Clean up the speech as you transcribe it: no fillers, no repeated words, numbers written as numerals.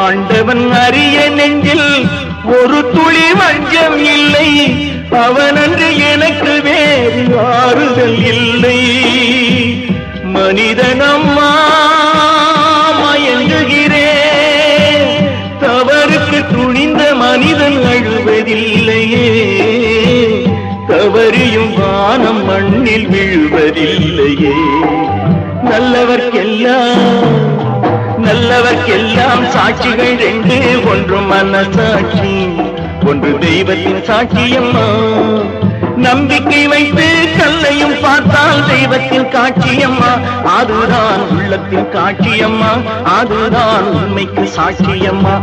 ஆண்டவன் அறிய நெஞ்சில் ஒரு துளி வஞ்சம் இல்லை, அவனன்று எனக்கு வேறு ஆறுதல் இல்லை. மனிதனம்மா மயங்குகிறேன், தவறுக்கு துணிந்த மனிதன் அழுவதில்லையே, தவறியும் வானம் மண்ணில் விழுவதில்லையே. நல்லவர்க்கெல்லாம் சாட்சிகள் ரெண்டு, ஒன்று மனசாட்சி, ஒன்று தெய்வத்தின் சாட்சியம்மா. நம்பிக்கை வைத்து கல்லையும் பார்த்தால் தெய்வத்தின் காட்சியம்மா, அதுதான் உள்ளத்தின் காட்சியம்மா, அதுதான் உண்மைக்கு சாட்சியம்மா.